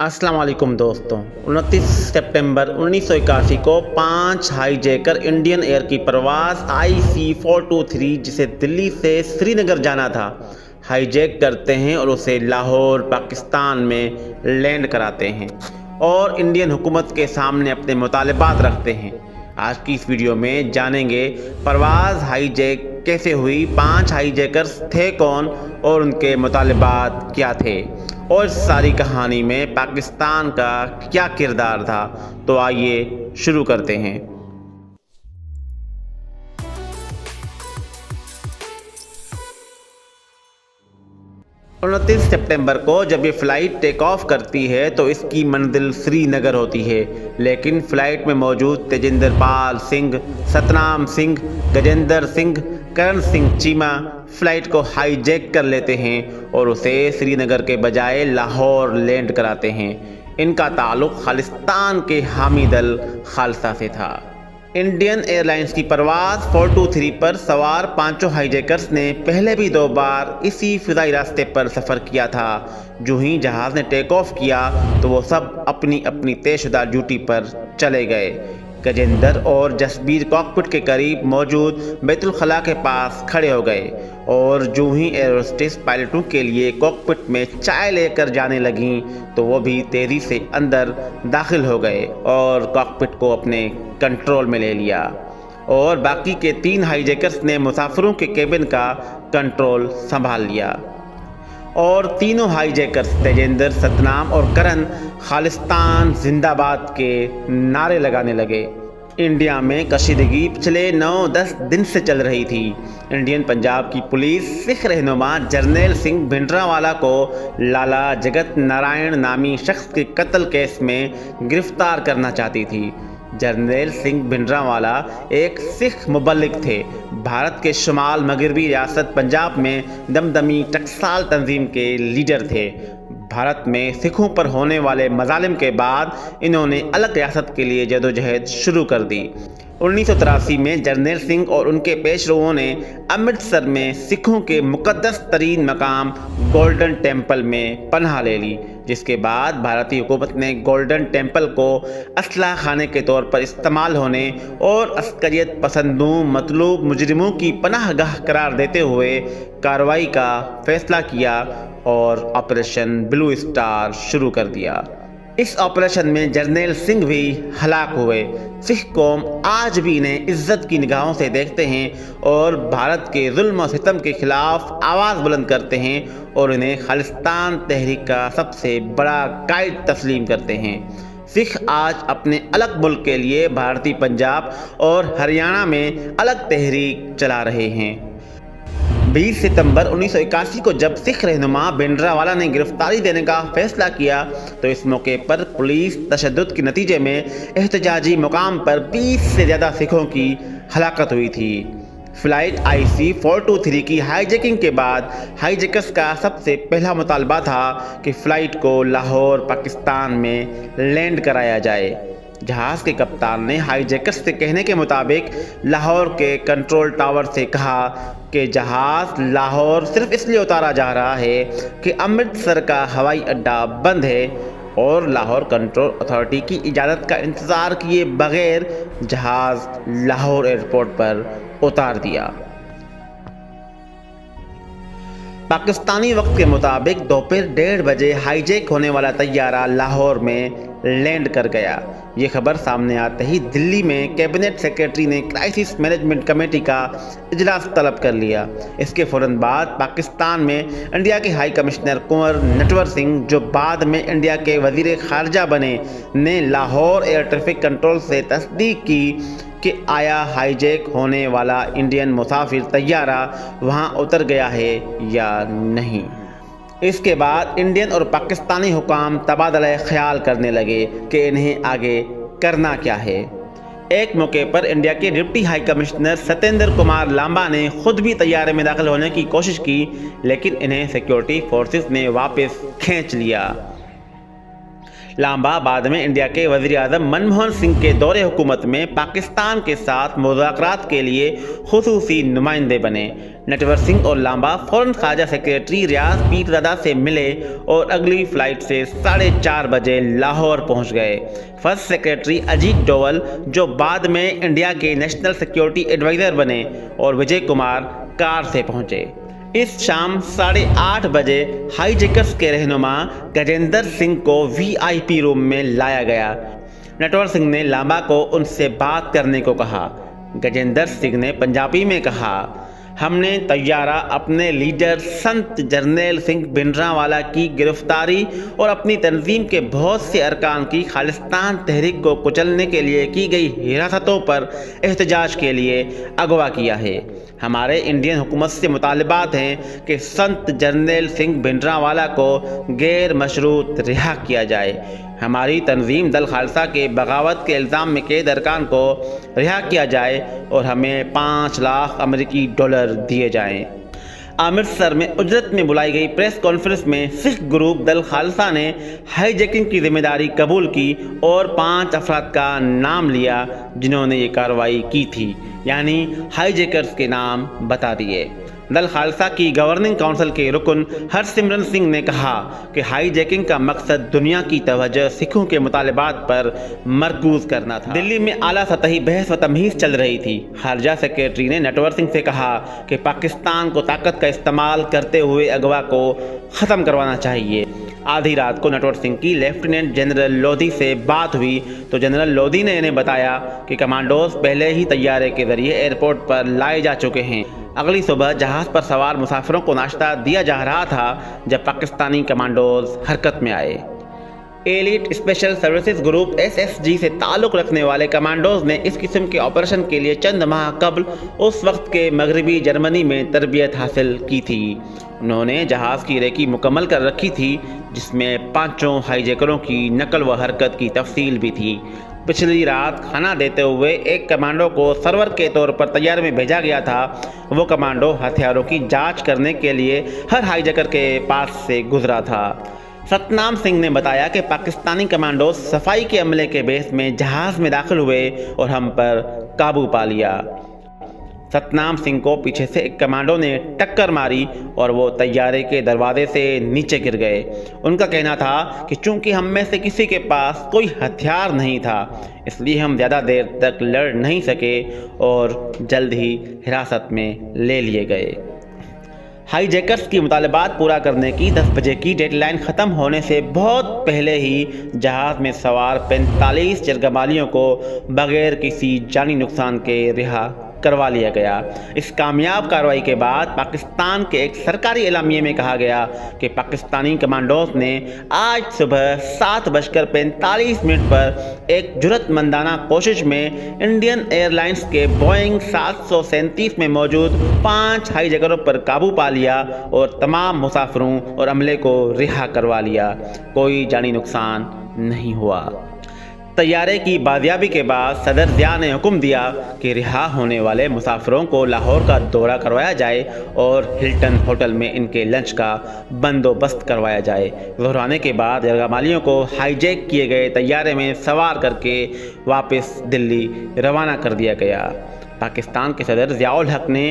अस्सलाम वालेकुम दोस्तों। 29 सितंबर 1981 को 5 हाईजैकर इंडियन एयर की परवाज़ IC423 जिसे दिल्ली से श्रीनगर जाना था हाईजैक करते हैं और उसे लाहौर पाकिस्तान में लैंड कराते हैं और इंडियन हुकूमत के सामने अपने मुतालबात रखते हैं। आज की इस वीडियो में जानेंगे परवाज़ हाईजैक कैसे हुई, 5 हाईजैकर्स थे कौन और उनके मुतालबात क्या थे, और इस सारी कहानी में पाकिस्तान का क्या किरदार था। तो आइए शुरू करते हैं। 29 सितंबर को जब ये फ़्लाइट टेक ऑफ करती है तो इसकी मंजिल श्रीनगर होती है, लेकिन फ़्लाइट में मौजूद तेजिंदर पाल सिंह, सतनाम सिंह, गजेंद्र सिंह, करण सिंह चीमा फ़्लाइट को हाईजैक कर लेते हैं और उसे श्रीनगर के बजाय लाहौर लैंड कराते हैं। इनका ताल्लुक़ खालिस्तान के हामी दल खालसा से था। इंडियन एयरलाइंस की परवाज़ 423 पर सवार पांचों हाईजैकर्स ने पहले भी 2 बार इसी फ़िज़ाई रास्ते पर सफ़र किया था। जो ही जहाज़ ने टेक ऑफ किया तो वो सब अपनी अपनी तयशुदा ड्यूटी पर चले गए। गजेंद्र और जसबीर कॉकपिट के करीब मौजूद बैतुल खला के पास खड़े हो गए और जो ही एयरोस्टेस पायलटों के लिए कॉकपिट में चाय लेकर जाने लगीं तो वो भी तेज़ी से अंदर दाखिल हो गए और कॉकपिट को अपने कंट्रोल में ले लिया और बाकी के 3 हाईजैकर्स ने मुसाफिरों के केबिन का कंट्रोल संभाल लिया और तीनों हाईजैकर्स तेजेंद्र, सतनाम और करण खालिस्तान जिंदाबाद के नारे लगाने लगे। इंडिया में कशीदगी पिछले 9-10 दिन से चल रही थी। इंडियन पंजाब की पुलिस सिख रहनुमा जर्नैल सिंह भिंडरावाला को लाला जगत नारायण नामी शख्स के कत्ल केस में गिरफ्तार करना चाहती थी। जर्नैल सिंह भिंडरावाला एक सिख मुबल्लिग थे। भारत के शुमाल मगरबी रियासत पंजाब में दमदमी टकसाल तंजीम के लीडर थे। भारत में सिखों पर होने वाले मजालिम के बाद इन्होंने अलग रियासत के लिए जदोजहद शुरू कर दी। 1983 में जर्नैल सिंह और उनके पेशरों ने अमृतसर में सिखों के मुक़द्दस तरीन मकाम गोल्डन टेम्पल में पनाह ले ली, जिसके बाद भारतीय हुकूमत ने गोल्डन टेम्पल को असलहा खाने के तौर पर इस्तेमाल होने और अस्करियत पसंदों मतलूब मुजरिमों की पनाहगाह करार देते हुए कार्रवाई का फैसला किया और ऑपरेशन ब्लू स्टार शुरू कर दिया। इस ऑपरेशन में जर्नैल सिंह भी हलाक हुए। सिख कौम आज भी इन्हें इज्जत की निगाहों से देखते हैं और भारत के जुल्म और सितम के खिलाफ आवाज़ बुलंद करते हैं और इन्हें खालिस्तान तहरीक का सबसे बड़ा कायद तस्लीम करते हैं। सिख आज अपने अलग मुल्क के लिए भारतीय पंजाब और हरियाणा में अलग तहरीक चला रहे हैं। 20 सितंबर 1981 को जब सिख रहनुमा भिंडरावाला ने गिरफ्तारी देने का फैसला किया तो इस मौके पर पुलिस तशद्दुद के नतीजे में एहतजाजी मुकाम पर 20 से ज़्यादा सिखों की हलाकत हुई थी। फ़्लाइट IC423 की हाईजैकिंग के बाद हाईजैकर्स का सबसे पहला मुतालबा था कि फ़्लाइट को लाहौर पाकिस्तान में लैंड कराया जाए। जहाज़ के कप्तान ने हाईजैकर्स से कहने के मुताबिक लाहौर के कंट्रोल टावर से कहा कि जहाज़ लाहौर सिर्फ इसलिए उतारा जा रहा है कि अमृतसर का हवाई अड्डा बंद है और लाहौर कंट्रोल अथॉरिटी की इजाज़त का इंतज़ार किए बगैर जहाज़ लाहौर एयरपोर्ट पर उतार दिया। पाकिस्तानी वक्त के मुताबिक दोपहर 1:30 बजे हाईजैक होने वाला तैयारा लाहौर में लैंड कर गया। ये खबर सामने आते ही दिल्ली में कैबिनेट सेक्रेटरी ने क्राइसिस मैनेजमेंट कमेटी का इजलास तलब कर लिया। इसके फ़ौरन बाद पाकिस्तान में इंडिया के हाई कमिश्नर कुंवर नटवर सिंह, जो बाद में इंडिया के वज़ीर ख़ारजा बने, ने लाहौर एयर ट्रैफिक कंट्रोल से तस्दीक की कि आया हाईजैक होने वाला इंडियन मुसाफिर तैयारा वहां उतर गया है या नहीं। इसके बाद इंडियन और पाकिस्तानी हुकाम तबादला ख्याल करने लगे कि इन्हें आगे करना क्या है। एक मौके पर इंडिया के deputy high commissioner Satyendra Kumar Lamba ने खुद भी तैयारे में दाखिल होने की कोशिश की, लेकिन इन्हें सिक्योरिटी फोर्सेस ने वापस खींच लिया। लांबा बाद में इंडिया के वज़ीर आज़म मनमोहन सिंह के दौरे हुकूमत में पाकिस्तान के साथ मुज़ाकरात के लिए खुसूसी नुमाइंदे बने। नटवर सिंह और लांबा फ़ौरन ख़ारजा सेक्रेटरी रियाज पीरज़ादा से मिले और अगली फ़्लाइट से 4:30 बजे लाहौर पहुंच गए। फर्स्ट सेक्रेटरी अजीत डोवल, जो बाद में इंडिया के नेशनल सिक्योरिटी एडवाइज़र बने, और विजय कुमार कार से पहुंचे। इस शाम 8:30 बजे हाईजैकर्स के रहनुमा गजेंद्र सिंह को VIP रूम में लाया गया। नटवर सिंह ने लांबा को उनसे बात करने को कहा। गजेंद्र सिंह ने पंजाबी में कहा, हमने तैयारा अपने लीडर संत जरनैल सिंह भिंडरांवाला की गिरफ्तारी और अपनी तंजीम के बहुत से अरकान की खालिस्तान तहरीक को कुचलने के लिए की गई हिरासतों पर एहतजाज के लिए अगवा किया है। हमारे इंडियन हुकूमत से मुतालबात हैं कि संत जरनैल सिंह भिंडरांवाला को गैर मशरूत रिहा किया जाए। हमारी तंजीम दल खालसा के बगावत के इल्ज़ाम में कैद अरकान को रिहा किया जाए और हमें 5 लाख अमेरिकी डॉलर दिए जाएं। अमृतसर में उजरत में बुलाई गई प्रेस कॉन्फ्रेंस में सिख ग्रुप दल खालसा ने हाईजैकिंग की जिम्मेदारी कबूल की और 5 अफराद का नाम लिया जिन्होंने ये कार्रवाई की थी, यानी हाईजैकर्स के नाम बता दिए। दल खालसा की गवर्निंग काउंसिल के रुकन हरसिमरन सिंह ने कहा कि हाईजैकिंग का मकसद दुनिया की तवज्जो सिखों के मुतालबात पर मरकूज करना था। दिल्ली में आला सतही बहस व तमहीज़ चल रही थी। खारजा सेक्रेटरी ने नटवर सिंह से कहा कि पाकिस्तान को ताकत का इस्तेमाल करते हुए अगवा को ख़त्म करवाना चाहिए। आधी रात को नटवर सिंह की लेफ्टिनेंट जनरल लोधी से बात हुई तो जनरल लोधी ने इन्हें बताया कि कमांडोज पहले ही तैयारे के जरिए एयरपोर्ट पर लाए जा चुके हैं। अगली सुबह जहाज़ पर सवार मुसाफिरों को नाश्ता दिया जा रहा था जब पाकिस्तानी कमांडोज हरकत में आए। Elite special services group SSG से ताल्लुक़ रखने वाले कमांडोज ने इस किस्म के ऑपरेशन के लिए चंद माह कबल उस वक्त के मगरबी जर्मनी में तरबियत हासिल की थी। उन्होंने जहाज़ की रेकी मुकम्मल कर रखी थी, जिसमें 5 हाईजैकरों की नकल व हरकत की तफसील भी थी। पिछली रात खाना देते हुए एक कमांडो को सर्वर के तौर पर तैयार में भेजा गया था। वो कमांडो हथियारों की जांच करने के लिए हर हाईजैकर के पास से गुजरा था। सतनाम सिंह ने बताया कि पाकिस्तानी कमांडो सफाई के अमले के बेस में जहाज़ में दाखिल हुए और हम पर काबू पा लिया। सतनाम सिंह को पीछे से एक कमांडो ने टक्कर मारी और वो तैयारे के दरवाजे से नीचे गिर गए। उनका कहना था कि चूंकि हम में से किसी के पास कोई हथियार नहीं था, इसलिए हम ज़्यादा देर तक लड़ नहीं सके और जल्द ही हिरासत में ले लिए गए। हाईजैकर्स की मुतालबात पूरा करने की 10 बजे की डेडलाइन ख़त्म होने से बहुत पहले ही जहाज़ में सवार 45 जरगमालियों को बग़ैर किसी जानी नुकसान के रिहा करवा लिया गया। इस कामयाब कार्रवाई के बाद पाकिस्तान के एक सरकारी एलामिये में कहा गया कि पाकिस्तानी कमांडोज ने आज सुबह 7:45 पर एक जुर्रतमंदाना कोशिश में इंडियन एयरलाइंस के बोइंग 737 में मौजूद 5 हाईजैकरों पर काबू पा लिया और तमाम मुसाफिरों और अमले को रिहा करवा लिया। कोई जानी नुकसान नहीं हुआ। तैयारे की बाजियाबी के बाद सदर ज़िया ने हुक्म दिया कि रिहा होने वाले मुसाफिरों को लाहौर का दौरा करवाया जाए और हिल्टन होटल में इनके लंच का बंदोबस्त करवाया जाए। दोहराने के बाद जरगमालियों को हाईजैक किए गए तैयारे में सवार करके वापस दिल्ली रवाना कर दिया गया। पाकिस्तान के सदर ज़ियाउल हक ने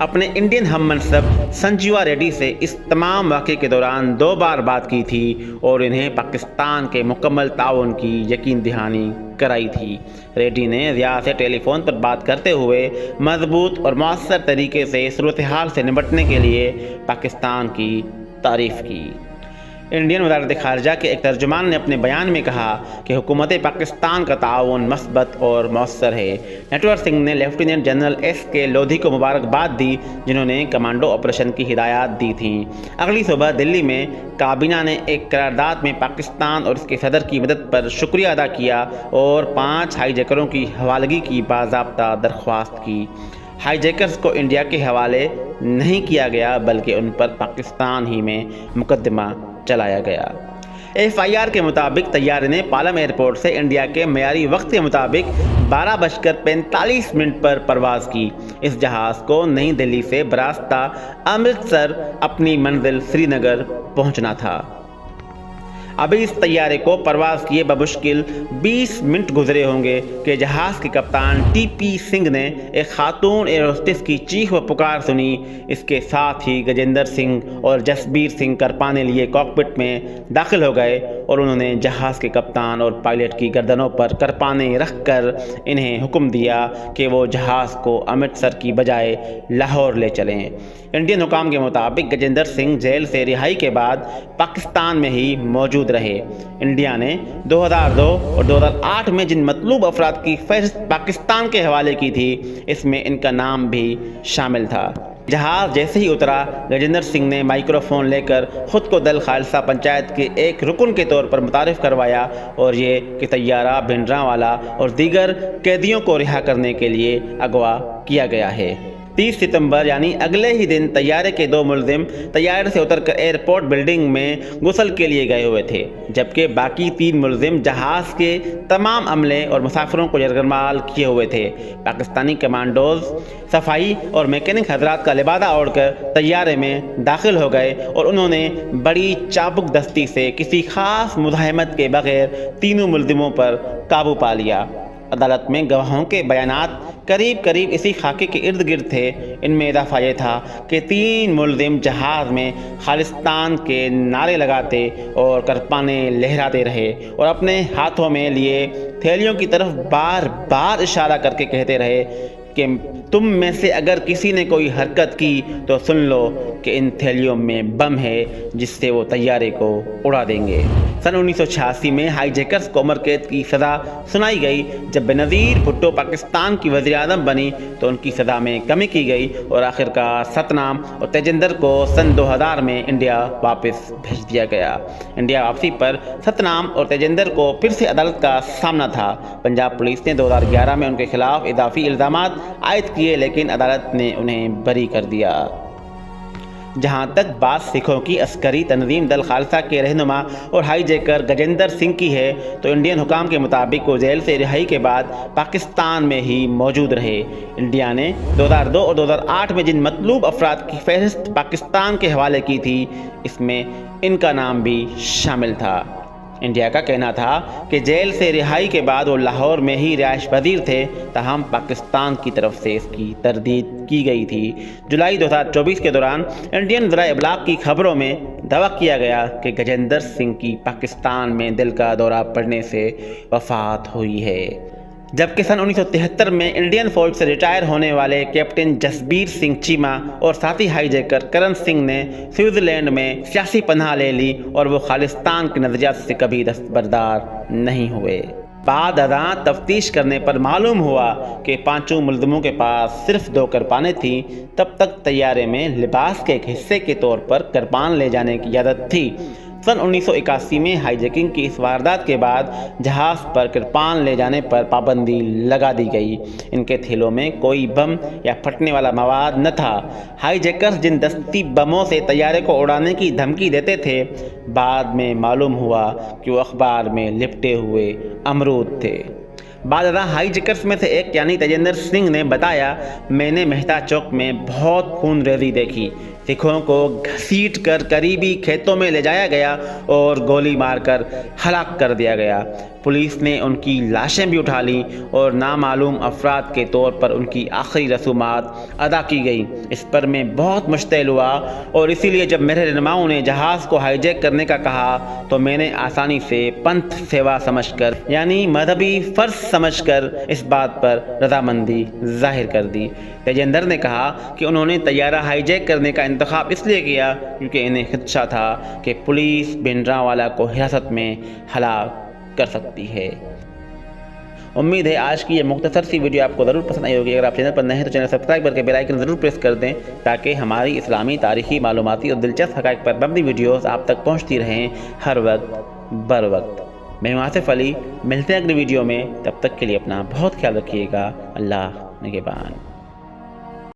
अपने इंडियन हम मनसब संजीवा रेड्डी से इस तमाम वाक़े के दौरान 2 बार बात की थी और इन्हें पाकिस्तान के मुकम्मल ताउन की यकीन दहानी कराई थी। रेड्डी ने ज़िया से टेलीफोन पर बात करते हुए मजबूत और मौसर तरीके से सूरत हाल से निपटने के लिए पाकिस्तान की तारीफ़ की। इंडियन वज़ारत ख़ारजा के एक तर्जुमान ने अपने बयान में कहा कि हुकूमत पाकिस्तान का ताउन मस्बत और मौसर है। नटवर सिंह ने लेफ्टिनेंट जनरल SK लोधी को मुबारकबाद दी, जिन्होंने कमांडो ऑपरेशन की हिदायत दी थी। अगली सुबह दिल्ली में काबीना ने एक करारदाद में पाकिस्तान और इसके सदर की मदद पर शुक्रिया अदा किया और 5 हाईजैकरों की हवालगी की बाज़ाब्ता दरख्वास्त की। हाईजैकर्स को इंडिया के हवाले नहीं किया गया, बल्कि उन पर पाकिस्तान ही में मुकदमा चलाया गया। FIR के मुताबिक तैयारे ने पालम एयरपोर्ट से इंडिया के मयारी वक्त के मुताबिक 12:45 पर परवाज़ की। इस जहाज़ को नई दिल्ली से बरास्ता अमृतसर अपनी मंजिल श्रीनगर पहुंचना था। ابھی اس طیارے کو پرواز کیے بمشکل 20 منٹ گزرے ہوں گے کہ جہاز کے کپتان TP سنگھ نے ایک خاتون ایئر ہوسٹس کی چیخ و پکار سنی۔ اس کے ساتھ ہی گجیندر سنگھ اور جسبیر سنگھ کرپانے لیے کاکپٹ میں داخل ہو گئے اور انہوں نے جہاز کے کپتان اور پائلٹ کی گردنوں پر کرپانے رکھ کر انہیں حکم دیا کہ وہ جہاز کو امرتسر کی بجائے لاہور لے چلیں۔ انڈین حکام کے مطابق گجیندر سنگھ جیل سے رہائی کے بعد پاکستان میں ہی موجود رہے۔ انڈیا نے 2002 اور 2008 میں جن مطلوب افراد کی فہرست پاکستان کے حوالے کی تھی، اس میں ان کا نام بھی شامل تھا۔ جہاز جیسے ہی اترا، گجیندر سنگھ نے مائکرو فون لے کر خود کو دل خالصہ پنچایت کے ایک رکن کے طور پر متعارف کروایا اور یہ کہ طیارہ بھنڈرانوالا اور دیگر قیدیوں کو رہا کرنے کے لیے اغوا کیا گیا ہے۔ 30 ستمبر یعنی اگلے ہی دن طیارے کے 2 ملزم طیارے سے اتر کر ایئرپورٹ بلڈنگ میں غسل کے لیے گئے ہوئے تھے، جبکہ باقی 3 ملزم جہاز کے تمام عملے اور مسافروں کو یرغمال کیے ہوئے تھے۔ پاکستانی کمانڈوز صفائی اور میکینک حضرات کا لبادہ اوڑھ کر طیارے میں داخل ہو گئے اور انہوں نے بڑی چابک دستی سے کسی خاص مزاحمت کے بغیر تینوں ملزموں پر قابو پا لیا۔ عدالت میں گواہوں کے بیانات قریب اسی خاکے کے ارد گرد تھے۔ ان میں اضافہ یہ تھا کہ 3 ملزم جہاز میں خالصتان کے نعرے لگاتے اور کرپانے لہراتے رہے اور اپنے ہاتھوں میں لیے تھیلیوں کی طرف بار بار اشارہ کر کے کہتے رہے کہ تم میں سے اگر کسی نے کوئی حرکت کی تو سن لو کہ ان تھیلیوں میں بم ہے جس سے وہ طیارے کو اڑا دیں گے۔ سن 1986 میں ہائی جیکرز کو عمر قید کی سزا سنائی گئی۔ جب بینظیر بھٹو پاکستان کی وزیر اعظم بنی تو ان کی سزا میں کمی کی گئی اور آخرکار ستنام اور تیجندر کو سن 2000 میں انڈیا واپس بھیج دیا گیا۔ انڈیا واپسی پر ستنام اور تیجندر کو پھر سے عدالت کا سامنا تھا۔ پنجاب پولیس نے 2011 میں ان کے خلاف اضافی الزامات عائد کیے، لیکن عدالت نے انہیں بری کر دیا۔ جہاں تک بات سکھوں کی عسکری تنظیم دل خالصہ کے رہنما اور ہائی جیکر گجیندر سنگھ کی ہے تو انڈین حکام کے مطابق وہ جیل سے رہائی کے بعد پاکستان میں ہی موجود رہے۔ انڈیا نے 2002 اور 2008 میں جن مطلوب افراد کی فہرست پاکستان کے حوالے کی تھی، اس میں ان کا نام بھی شامل تھا۔ انڈیا کا کہنا تھا کہ جیل سے رہائی کے بعد وہ لاہور میں ہی رہائش پذیر تھے، تاہم پاکستان کی طرف سے اس کی تردید کی گئی تھی۔ جولائی 2024 کے دوران انڈین ذرائع ابلاغ کی خبروں میں دعویٰ کیا گیا کہ گجیندر سنگھ کی پاکستان میں دل کا دورہ پڑنے سے وفات ہوئی ہے، جبکہ سن 1973 میں انڈین فوج سے ریٹائر ہونے والے کیپٹن جسبیر سنگھ چیمہ اور ساتھی ہائی جیکر کرن سنگھ نے سوئٹزرلینڈ میں سیاسی پناہ لے لی اور وہ خالصتان کے نظریات سے کبھی دستبردار نہیں ہوئے۔ بعد ازاں تفتیش کرنے پر معلوم ہوا کہ 5 ملزموں کے پاس صرف 2 کرپانیں تھیں۔ تب تک طیارے میں لباس کے ایک حصے کے طور پر کرپان لے جانے کی عادت تھی۔ سن 1981 میں ہائی جیکنگ کی اس واردات کے بعد جہاز پر کرپان لے جانے پر پابندی لگا دی گئی۔ ان کے تھیلوں میں کوئی بم یا پھٹنے والا مواد نہ تھا۔ ہائی جیکرز جن دستی بموں سے طیارے کو اڑانے کی دھمکی دیتے تھے، بعد میں معلوم ہوا کہ وہ اخبار میں لپٹے ہوئے امرود تھے۔ بعد ازاں ہائی جیکرز میں سے ایک یعنی تیجندر سنگھ نے بتایا، میں نے مہتا چوک میں بہت خون ریزی دیکھی۔ سکھوں کو گھسیٹ کر قریبی کھیتوں میں لے جایا گیا اور گولی مار کر ہلاک کر دیا گیا۔ پولیس نے ان کی لاشیں بھی اٹھا لیں اور نامعلوم افراد کے طور پر ان کی آخری رسومات ادا کی گئیں۔ اس پر میں بہت مشتعل ہوا اور اسی لیے جب میرے رہنماؤں نے جہاز کو ہائی جیک کرنے کا کہا تو میں نے آسانی سے پنتھ سیوا سمجھ کر یعنی مذہبی فرض سمجھ کر اس بات پر رضامندی ظاہر کر دی۔ تیجندر نے کہا کہ انہوں نے طیارہ ہائی جیک کرنے کا انتخاب اس لیے کیا کیونکہ انہیں خدشہ تھا کہ پولیس بھنڈرانوالا کو حراست میں ہلاک کر سکتی ہے۔ امید ہے آج کی یہ مختصر سی ویڈیو آپ کو ضرور پسند آئی ہوگی۔ اگر آپ چینل پر نئے ہیں تو چینل سبسکرائب کر کے بیل آئیکن ضرور پریس کر دیں تاکہ ہماری اسلامی، تاریخی، معلوماتی اور دلچسپ حقائق پر مبنی ویڈیوز آپ تک پہنچتی رہیں ہر وقت بر وقت۔ میں آصف علی، ملتے ہیں اگلی ویڈیو میں، تب تک کے لیے اپنا بہت خیال رکھیے گا۔ اللہ نگہبان۔